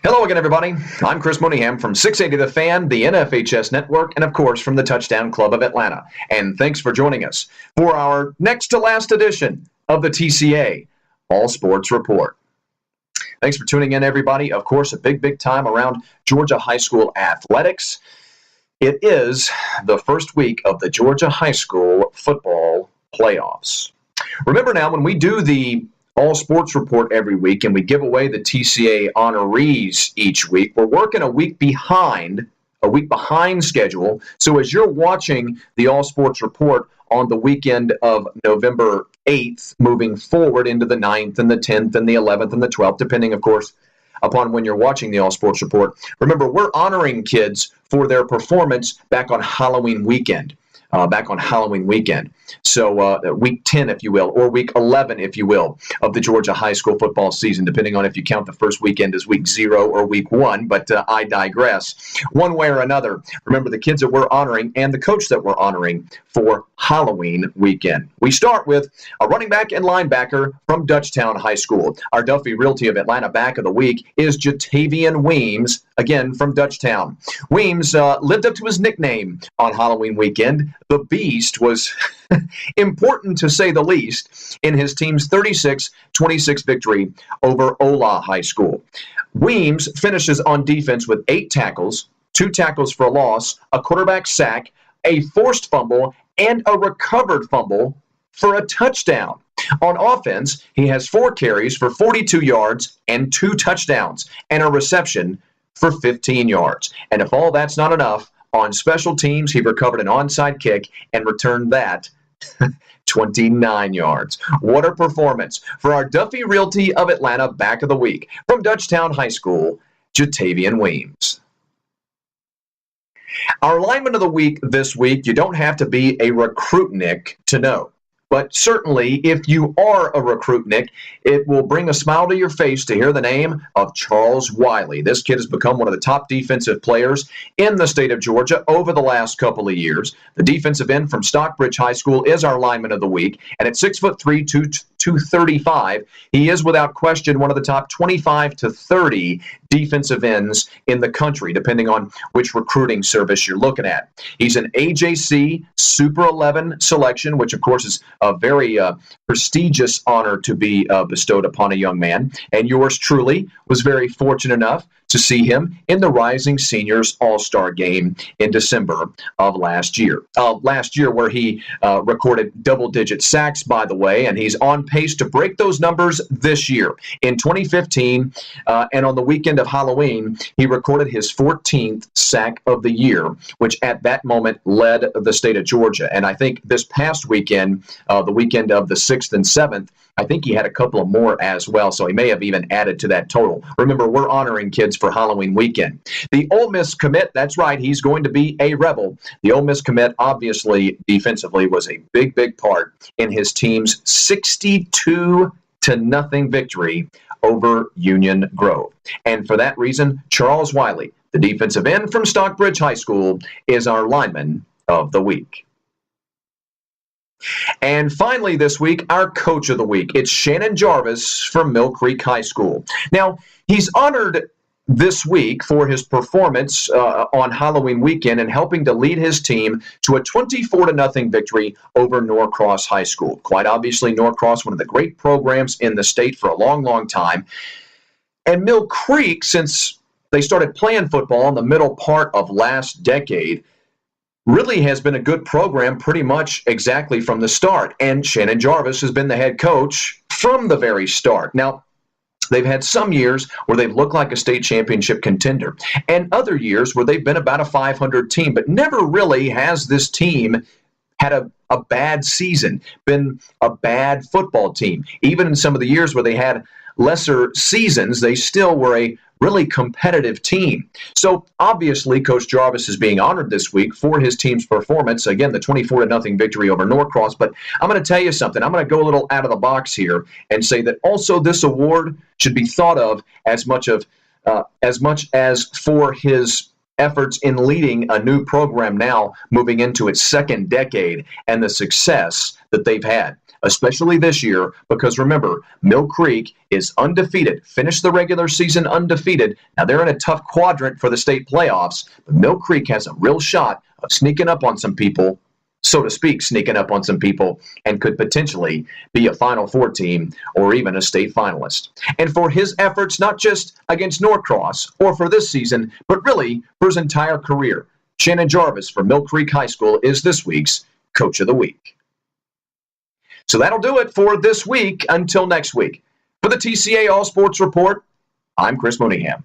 Hello again, everybody. I'm Chris Mooneyham from 680 The Fan, the NFHS Network, and of course from the Touchdown Club of Atlanta. And thanks for joining us for our next to last edition of the TCA All Sports Report. Thanks for tuning in, everybody. Of course, a big time around Georgia high school athletics. It is the first week of the Georgia high school football playoffs. Remember now, when we do the All Sports Report every week and we give away the TCA honorees each week, we're working a week behind schedule. So as you're watching the All Sports Report on the weekend of November 8th, moving forward into the 9th and the 10th and the 11th and the 12th, depending, of course, upon when you're watching the All Sports Report. Remember, we're honoring kids for their performance back on Halloween weekend. So week 10, if you will, or week 11, if you will, of the Georgia high school football season, depending on if you count the first weekend as week 0 or week 1, but I digress. One way or another, remember the kids that we're honoring and the coach that we're honoring for Halloween weekend. We start with a running back and linebacker from Dutchtown High School. Our Duffy Realty of Atlanta back of the week is Jatavian Weems, again from Dutchtown. Weems lived up to his nickname on Halloween weekend. The Beast was important, to say the least, in his team's 36-26 victory over Ola High School. Weems finishes on defense with 8 tackles, 2 tackles for a loss, a quarterback sack, a forced fumble, and a recovered fumble for a touchdown. On offense, he has 4 carries for 42 yards and 2 touchdowns, and a reception for 15 yards. And if all that's not enough, on special teams, he recovered an onside kick and returned that 29 yards. What a performance for our Duffy Realty of Atlanta back of the week from Dutchtown High School, Jatavian Weems. Our lineman of the week this week, you don't have to be a recruitnik to know. But certainly, if you are a recruitnik, it will bring a smile to your face to hear the name of Charles Wiley. This kid has become one of the top defensive players in the state of Georgia over the last couple of years. The defensive end from Stockbridge High School is our lineman of the week, and at 6'3", 235, he is without question one of the top 25 to 30 defensive ends in the country, depending on which recruiting service you're looking at. He's an AJC Super 11 selection, which of course is a very prestigious honor to be bestowed upon a young man. And yours truly was very fortunate enough to see him in the Rising Seniors All-Star Game in December of last year. Where he recorded double-digit sacks, by the way, and he's on pace to break those numbers this year. In 2015, and on the weekend of Halloween, he recorded his 14th sack of the year, which at that moment led the state of Georgia. And I think this past weekend, the weekend of the 6th and 7th, I think he had a couple of more as well, so he may have even added to that total. Remember, we're honoring kids for Halloween weekend. The Ole Miss commit, that's right, he's going to be a Rebel. The Ole Miss commit, obviously, defensively, was a big part in his team's 62-0 victory over Union Grove. And for that reason, Charles Wiley, the defensive end from Stockbridge High School, is our lineman of the week. And finally this week, our coach of the week. It's Shannon Jarvis from Mill Creek High School. Now, he's honored this week for his performance on Halloween weekend and helping to lead his team to a 24-0 victory over Norcross High School. Quite obviously, Norcross, one of the great programs in the state for a long time. And Mill Creek, since they started playing football in the middle part of last decade, really has been a good program pretty much exactly from the start. And Shannon Jarvis has been the head coach from the very start. Now, they've had some years where they've looked like a state championship contender and other years where they've been about a 500 team, but never really has this team had a bad season, been a bad football team. Even in some of the years where they had lesser seasons, they still were a really competitive team. So obviously, Coach Jarvis is being honored this week for his team's performance. Again, the 24-0 victory over Norcross. But I'm going to tell you something. I'm going to go a little out of the box here and say that also this award should be thought of as much as for his efforts in leading a new program now moving into its second decade and the success that they've had. especially this year, because remember, Mill Creek is undefeated, finished the regular season undefeated. Now they're in a tough quadrant for the state playoffs, but Mill Creek has a real shot of sneaking up on some people, so to speak, sneaking up on some people, and could potentially be a Final Four team or even a state finalist. And for his efforts, not just against Norcross or for this season, but really for his entire career, Shannon Jarvis from Mill Creek High School is this week's Coach of the Week. So that'll do it for this week. Until next week. For the TCA All Sports Report, I'm Chris Mooneyham.